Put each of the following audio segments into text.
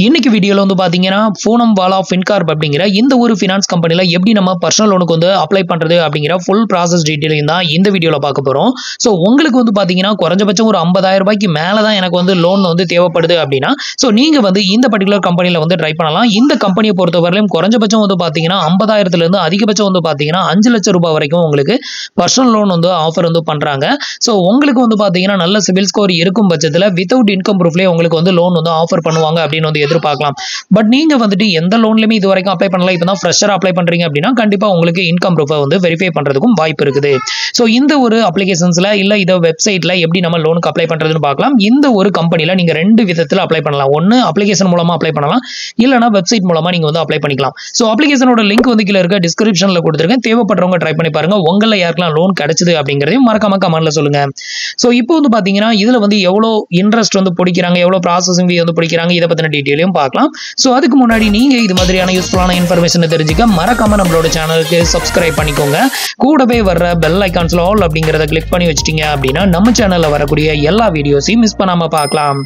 இன்னைக்கு வீடியோல வந்து பாத்தீங்கன்னா பூனம் வாலா ஃபின்கார்ப் அப்படிங்கிற இந்த ஒரு ஃபினான்ஸ் கம்பெனில எப்படி நம்ம பர்சனல் லோனுக்கு வந்து அப்ளை பண்றது அப்படிங்கிற ஃபுல் ப்ராசஸ் டீடைலையும் தான் இந்த வீடியோல பார்க்க போறோம். ஸோ உங்களுக்கு வந்து பாத்தீங்கன்னா குறைஞ்சபட்சம் ஒரு 50,000 ரூபாய்க்கு மேல தான் எனக்கு வந்து லோன் வந்து தேவைப்படுது அப்படின்னா ஸோ நீங்க வந்து இந்த பர்டிகுலர் கம்பெனில வந்து ட்ரை பண்ணலாம். இந்த கம்பெனியை பொறுத்தவரையிலும் குறைஞ்சபட்சம் வந்து பாத்தீங்கன்னா 50,000 இருந்து அதிகபட்சம் வந்து பாத்தீங்கன்னா 5 லட்சம் ரூபாய் வரைக்கும் உங்களுக்கு பர்சனல் லோன் வந்து ஆஃபர் வந்து பண்றாங்க. ஸோ உங்களுக்கு வந்து பாத்தீங்கன்னா நல்ல சிபில் ஸ்கோர் இருக்கும் பட்சத்தில் வித்தவுட் இன்கம் ப்ரூஃப்லேயே உங்களுக்கு வந்து லோன் வந்து ஆஃபர் பண்ணுவாங்க அப்படின்னு வந்து எதிர்பார்க்கலாம். பட் நீங்க வந்துட்டு எந்த லோன்லயுமே இது வரைக்கும் அப்ளை பண்ணல, இப்பதான் ஃப்ரெஷரா அப்ளை பண்றீங்க அப்படின்னா கண்டிப்பா உங்களுக்கு இன்கம் ப்ரூஃபை வந்து வெரிஃபை பண்றதுக்கும் வாய்ப்பு இருக்குது. ஸோ இந்த ஒரு அப்ளிகேஷன்ஸ்ல இல்ல இத வெப்சைட்ல எப்படி நம்ம லோனுக்கு அப்ளை பண்றதுன்னு பார்க்கலாம். இந்த ஒரு கம்பெனில நீங்க ரெண்டு விதத்துல அப்ளை பண்ணலாம். ஒன்னு அப்ளிகேஷன் மூலமா அப்ளை பண்ணலாம், இல்லனா வெப்சைட் மூலமா நீங்க வந்து அப்ளை பண்ணிக்கலாம். ஸோ அப்ளிகேஷனோட லிங்க் வந்து கீழ இருக்க டிஸ்கிரிப்ஷன்ல கொடுத்துருக்கேன். தேவைப்படுறவங்க ட்ரை பண்ணி பாருங்க. உங்கள யாருக்கெல்லாம் லோன் கிடைச்சது அப்படிங்கறதையும் மறக்காம கமெண்ட்ல சொல்லுங்க. ஸோ இப்போ வந்து பாத்தீங்கன்னா இதுல வந்து எவ்வளவு இன்ட்ரெஸ்ட் வந்து பிடிக்கிறாங்க, எவ்வளவு ப்ராசஸிங் ஃபீ வந்து பிடிக்கிறாங்க, இதை பத்தின டீடைலையும் பார்க்கலாம். ஸோ அதுக்கு முன்னாடி நீங்க இது மாதிரியான யூஸ்ஃபுல்லான இன்ஃபர்மேஷனை தெரிஞ்சுக்க மறக்காம நம்மளோட சேனலுக்கு சப்ஸ்கிரைப் பண்ணிக்கோங்க. கூடவே வர்ற பெல் ஐகான்ஸ்ல ஆல் அப்படிங்கறத கிளிக் பண்ணி வச்சிட்டீங்க அப்படின்னா நம்ம சேனல்ல வரக்கூடிய எல்லா வீடியோஸையும் மிஸ் பண்ணாம பார்க்கலாம்.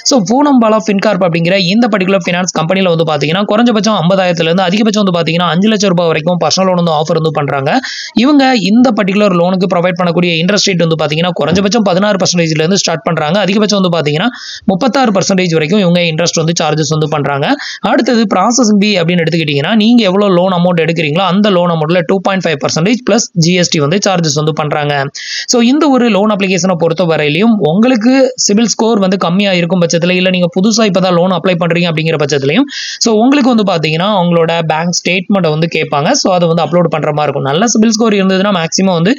ஸோ பூனம் வாலா ஃபின்கார்ப் அப்படிங்கிற இந்த பர்டிகுலர் ஃபினான்ஸ் கம்பெனில வந்து பாத்தீங்கன்னா குறைஞ்சபட்சம் 50,000 இருந்து அதிகபட்சம் வந்து பாத்தீங்கன்னா 5 லட்சம் ரூபாய் வரைக்கும் பர்சனல் லோன் வந்து ஆஃபர் வந்து பண்றாங்க. இவங்க இந்த பர்டிகுலர் லோனுக்கு ப்ரொவைட் பண்ணக்கூடிய இன்ட்ரெஸ்ட் ரேட் வந்து பாத்தீங்கன்னா குறைஞ்சபட்சம் 16% இருந்து ஸ்டார்ட் பண்றாங்க. அதிகபட்சம் வந்து பாத்தீங்கன்னா 36% வரைக்கும் இவங்க இன்ட்ரெஸ்ட் வந்து சார்ஜஸ் வந்து பண்றாங்க. அடுத்தது ப்ராசஸிங் ஃபீ அப்படின்னு எடுத்துக்கிட்டீங்கன்னா நீங்க எவ்வளவு லோன் அமௌண்ட் எடுக்கிறீங்களோ அந்த லோன் அமௌண்ட்ல 2.5% பிளஸ் ஜிஎஸ்டி வந்து சார்ஜஸ் வந்து பண்றாங்க. ஸோ இந்த ஒரு லோன் அப்ளிகேஷனை பொறுத்த வரையிலும் உங்களுக்கு சிபில் ஸ்கோர் வந்து கம்மியா இருக்கும் பட்சத்தில், இல்ல நீங்க புதுசா இப்பதான் லோன் அப்ளை பண்றீங்க அப்படிங்கிற பட்சத்திலையும் ஸோ உங்களுக்கு வந்து பாத்தீங்கன்னா உங்களோட பேங்க் ஸ்டேட்மெண்ட் வந்து கேட்பாங்க. ஸோ அதை வந்து அப்லோட் பண்ற மாதிரி இருக்கும். நல்ல சிபில் ஸ்கோர் இருந்ததுன்னா மேக்ஸிமம் வந்து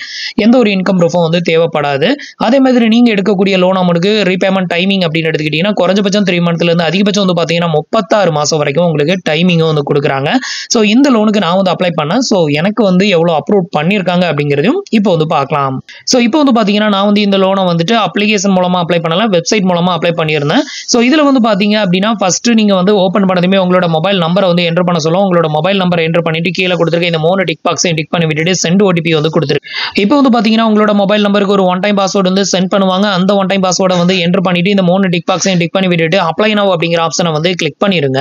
எந்த ஒரு இன்கம் ப்ரூஃபும் வந்து தேவைப்படாது. அதே மாதிரி நீங்க எடுக்கக்கூடிய லோன் அமௌண்ட்க்கு ரீபேமெண்ட் டைமிங் அப்படின்னு எடுத்துக்கிட்டீங்கன்னா குறைஞ்சபட்சம் 3 மந்த்ல இருந்து அதிகபட்சம் வந்து பாத்தீங்கன்னா 36 மாசம் வரைக்கும் உங்களுக்கு டைமிங்கும் வந்து கொடுக்குறாங்க. ஸோ இந்த லோனுக்கு நான் வந்து அப்ளை பண்ணேன். ஸோ எனக்கு வந்து எவ்வளவு அப்ரூவ் பண்ணியிருக்காங்க அப்படிங்கிறதையும் இப்போ வந்து பார்க்கலாம். ஸோ இப்போ வந்து பாத்தீங்கன்னா நான் வந்து இந்த லோனை வந்துட்டு அப்ளிகேஷன் மூலமா அப்ளை பண்ணல, வெப்சைட் மூலமா அப்ளை பண்ணியிருந்தேன். ஸோ இதுல வந்து பாத்தீங்க அப்படின்னா ஃபர்ஸ்ட் நீங்க வந்து ஓப்பன் பண்ணதுமே உங்களோட மொபைல் நம்பரை வந்து என்டர் பண்ண சொல்லுவோம். உங்களோட மொபைல் நம்பரை என்டர் பண்ணிட்டு கீழே கொடுத்துருக்க இந்த 3 டிக் பாக்ஸையும் டிக் பண்ணி விட்டுட்டு சென்ட் ஓடிபி வந்து கொடுத்துருக்கு. இப்போ வந்து பாத்தீங்கன்னா உங்களோட மொபைல் நம்பருக்கு ஒரு ஒன் டைம் பாஸ்வேர்டு வந்து சென்ட் பண்ணுவாங்க. அந்த ஒன் டைம் பாஸ்வேர்டை வந்து என்டர் பண்ணிட்டு இந்த 3 டிக் பாக்ஸையும் டிக் பண்ணி விட்டுட்டு அப்ளை நவ் அப்படிங்கிற ஆப்ஷனை வந்து கிளிக் பண்ணிருங்க.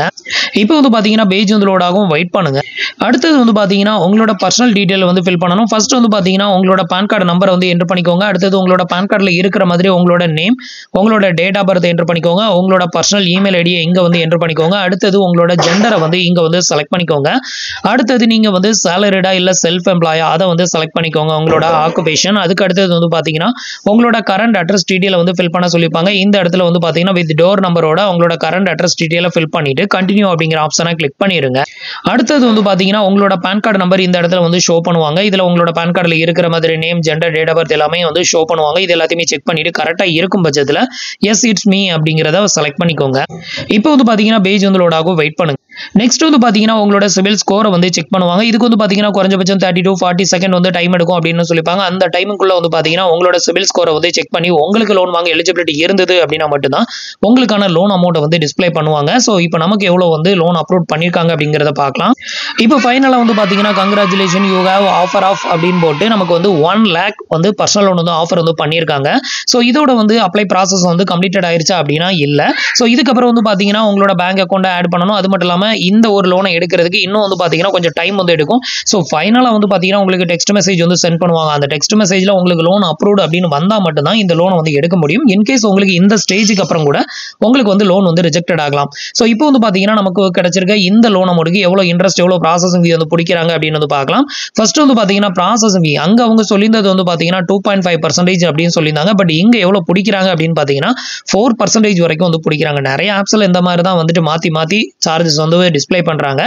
இப்போ வந்து பாத்தீங்கன்னா பேஜ் வந்து லோட் ஆகும், வெயிட் பண்ணுங்க. அடுத்தது வந்து பாத்தீங்கன்னா உங்களோட பர்சனல் டீடைல் வந்து ஃபில் பண்ணணும். ஃபர்ஸ்ட் வந்து பாத்தீங்கன்னா உங்களோட பான் கார்டு நம்பரை வந்து என்டர் பண்ணிக்கோங்க. அடுத்தது உங்களோட பான் கார்டுல இருக்கிற மாதிரி உங்களோட நேம், உங்களோட டேட் ஆஃப் பர்த் என்டர் பண்ணிக்கோங்க. உங்களோட பர்சனல் இமெயில் ஐடியை இங்க வந்து என்டர் பண்ணிக்கோங்க. அடுத்தது உங்களோட ஜெண்டரை வந்து இங்க வந்து செலக்ட் பண்ணிக்கோங்க. அடுத்தது நீங்க வந்து சேலரிடா இல்ல செல்ஃப் எம்ப்ளாயா அதை வந்து செலக்ட் பண்ணிக்கோங்க. உங்களோட ஆக்குபேஷன். அதுக்கு அடுத்தது வந்து பாத்தீங்கன்னா உங்களோட கரண்ட் அட்ரஸ் டீடைலை வந்து ஃபில் பண்ண சொல்லிப்பாங்க. இந்த இடத்துல வந்து பாத்தீங்கன்னா வித் டோர் நம்பரோட உங்களோட கரண்ட் அட்ரஸ் டீடைலை ஃபில் பண்ணிட்டு கண்டினியூ அப்படிங்கிற ஆப்ஷனை கிளிக் பண்ணிருங்க. அடுத்தது வந்து பாத்தீங்கன்னா உங்களோட பான் கார்டு நம்பர் இந்த இடத்துல வந்து ஷோ பண்ணுவாங்க. இதுல உங்களோட பான் கார்டுல இருக்கிற மாதிரி name, gender, date of birth எல்லாமே வந்து ஷோ பண்ணுவாங்க. இது எல்லாத்தையுமே செக் பண்ணிட்டு கரெக்டா இருக்கும் பட்சத்துல எஸ் இட்ஸ் மீ அப்படிங்கறத செலக்ட் பண்ணிக்கோங்க. இப்போ வந்து பாத்தீங்கன்னா பேஜ் வந்து லோட் ஆகும், வெயிட் பண்ணுங்க. நெக்ஸ்ட் வந்து பாத்தீங்கன்னா உங்களோட சிபில் ஸ்கோரை வந்து செக் பண்ணுவாங்க. இதுக்கு வந்து பாத்தீங்கன்னா குறைஞ்சபட்சம் 30 to 40 செகண்ட் வந்து டைம் எடுக்கும் அப்படின்னு சொல்லிப்பாங்க. அந்த டைமுக்குள்ள வந்து பாத்தீங்கன்னா உங்களோட சிபில் ஸ்கோரை வந்து செக் பண்ணி உங்களுக்கு லோன் வாங்க எலிஜிபிலிட்டி இருந்தது அப்படின்னா மட்டும்தான் உங்களுக்கான லோன் அமௌண்ட் வந்து டிஸ்ப்ளே பண்ணுவாங்க. ஸோ இப்போ நமக்கு எவ்வளவு வந்து லோன் அப்ரூவ் பண்ணிருக்காங்க அப்படிங்கறத பார்க்கலாம். இப்போ ஃபைனலா வந்து பாத்தீங்கன்னா congratulation you have offer of அப்படின்னு போட்டு நமக்கு வந்து 1 lakh வந்து பர்சனல் லோன் வந்து ஆஃபர் வந்து பண்ணியிருக்காங்க. ஸோ இதோட வந்து அப்ளை ப்ராசஸ் வந்து கம்ப்ளீட்டட் ஆயிருச்சா அப்படின்னா இல்ல. ஸோ இதுக்கப்புறம் வந்து பாத்தீங்கன்னா உங்களோட பேங்க் அக்கௌண்ட் ஆட் பண்ணணும். அது மட்டும் இல்லாம இந்த ஒரு லோனை எடுக்கிறதுக்கு இன்னும் வந்து பாத்தீங்கன்னா கொஞ்சம் டைம் வந்து எடுக்கும். ஸோ ஃபைனலா வந்து பாத்தீங்கன்னா உங்களுக்கு டெக்ஸ்ட் மெசேஜ் வந்து சென்ட் பண்ணுவாங்க. அந்த டெக்ஸ்ட் மெசேஜ்ல உங்களுக்கு லோன் அப்ரூவ்ட் அப்படின்னு வந்தா மட்டும்தான் இந்த லோனை வந்து எடுக்க முடியும். இன்கேஸ் உங்களுக்கு இந்த ஸ்டேஜுக்கு அப்புறம் கூட உங்களுக்கு வந்து லோன் வந்து ரிஜெக்டட் ஆகலாம். ஸோ இப்போ வந்து பாத்தீங்கன்னா நமக்கு கிடைச்சிருக்க இந்த லோன் அமௌண்ட்க்கு எவ்வளவு இன்ட்ரெஸ்ட், எவ்வளவு ப்ராசஸிங் ஃபீ வந்து பிடிக்கிறாங்க அப்படின்னு வந்து பார்க்கலாம். ஃபர்ஸ்ட் வந்து பாத்தீங்கன்னா ப்ராசஸிங் ஃபீ அங்க அவங்க சொல்லியிருந்தது வந்து பாத்தீங்கன்னா 2.5% அப்படின்னு சொல்லியிருந்தாங்க. பட் இங்க எவ்வளவு பிடிக்கிறாங்க அப்படின்னு பாத்தீங்கன்னா 4% வரைக்கும் வந்து பிடிக்கிறாங்க. நிறைய ஆப்ஸ்ல இந்த மாதிரி தான் வந்துட்டு மாத்தி மாத்தி சார்ஜஸ் வந்து டிஸ்ப்ளே பண்றாங்க.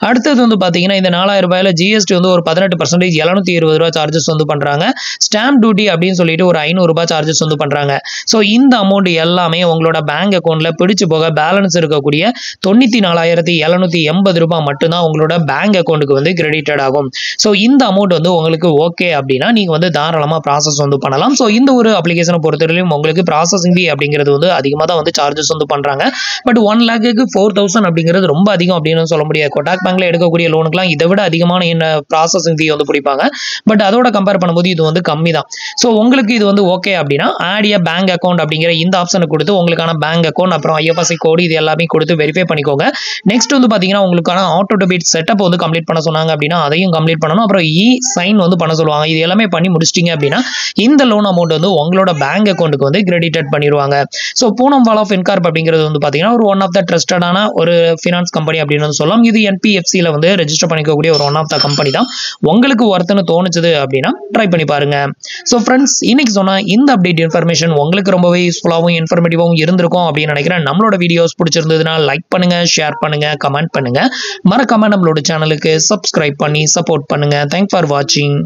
அடுத்தது வந்து பாத்தீங்கன்னா இந்த 4,000 ரூபாயில ஜிஎஸ்டி வந்து ஒரு 18% 720 ரூபாய் சார்ஜஸ் வந்து பண்றாங்க. ஸ்டாம்ப் டியூட்டி அப்படின்னு சொல்லிட்டு ஒரு 500 ரூபாய் சார்ஜஸ் வந்து பண்றாங்க. ஸோ இந்த அமௌண்ட் எல்லாமே உங்களோட பேங்க் அக்கௌண்ட்ல பிடிச்சு போக பேலன்ஸ் இருக்கக்கூடிய 94,780 ரூபாய் மட்டும்தான் உங்களோட பேங்க் அக்கௌண்ட்டுக்கு வந்து கிரெடிட்டட் ஆகும். ஸோ இந்த அமௌண்ட் வந்து உங்களுக்கு ஓகே அப்படின்னா நீங்க வந்து தாராளமா ப்ராசஸ் வந்து பண்ணலாம். ஸோ இந்த ஒரு அப்ளிகேஷனை பொறுத்தவரையிலும் உங்களுக்கு ப்ராசஸிங் ஃபீ அப்படிங்கிறது வந்து அதிகமாக தான் வந்து சார்ஜஸ் வந்து பண்றாங்க. பட் 1 lakhக்கு 4,000 அப்படிங்கிறது ரொம்ப அதிகம் அதிகம் அப்படின்னு சொல்ல முடியாது. கொட்டாக் பேங்க்ல எடுக்கக்கூடிய லோனுக்குலாம் இதை விட அதிகமான என்ன ப்ராசஸிங் ஃபீ வந்து பிடிப்பாங்க. பட் அதோட கம்பேர் பண்ணும்போது இது வந்து கம்மி தான். ஸோ உங்களுக்கு இது வந்து ஓகே அப்படின்னா ஆட் எ பேங்க் அக்கௌண்ட் அப்படிங்கிற இந்த ஆப்ஷனை கொடுத்து உங்களுக்கான பேங்க் அக்கௌண்ட் அப்புறம் ஐஎஃப்எஸ்சி கோடு இது எல்லாமே கொடுத்து வெரிஃபை பண்ணிக்கோங்க. நெக்ஸ்ட் வந்து பார்த்தீங்கன்னா உங்களுக்கான ஆட்டோ டெபிட் செட்டப் வந்து கம்ப்ளீட் பண்ண சொன்னாங்க அப்படின்னா அதையும் கம்ப்ளீட் பண்ணணும். அப்புறம் சைன் வந்து பண்ண சொல்லுவாங்க. இது எல்லாமே பண்ணி முடிச்சிட்டிங்க அப்படின்னா இந்த லோன் அமௌண்ட் வந்து உங்களோட பேங்க் அக்கௌண்ட்டுக்கு வந்து கிரெடிட்டட் பண்ணிடுவாங்க. ஸோ பூனம் வாலா ஃபின்கார்ப் அப்படிங்கிறது வந்து பார்த்தீங்கன்னா ஒரு ஒன் ஆஃப் த ட்ரஸ்டடான ஒரு ஃபினான்ஸ் கம்பெனி அப்படின்னு சொல்லலாம். இது என்பிஎஃப்சியில் வந்து ரெஜிஸ்டர் பண்ணிக்கக்கூடிய ஒரு ஒன் ஆஃப் த கம்பெனி தான். உங்களுக்கு ஒர்த்துன்னு தோணுச்சுது அப்படின்னா ட்ரை பண்ணி பாருங்க. ஸோ ஃப்ரெண்ட்ஸ், இன்னைக்கு சொன்ன இந்த அப்டேட் இன்ஃபர்மேஷன் உங்களுக்கு ரொம்பவே யூஸ்ஃபுல்லாகவும் இன்ஃபர்மேட்டிவாகவும் இருந்திருக்கும் அப்படின்னு நினைக்கிறேன். நம்மளோட வீடியோஸ் பிடிச்சிருந்ததுன்னா லைக் பண்ணுங்க, ஷேர் பண்ணுங்க, கமெண்ட் பண்ணுங்க. மறக்காம நம்மளோட சேனலுக்கு சப்ஸ்கிரைப் பண்ணி சப்போர்ட் பண்ணுங்க. தேங்க்ஸ் ஃபார் வாட்சிங்.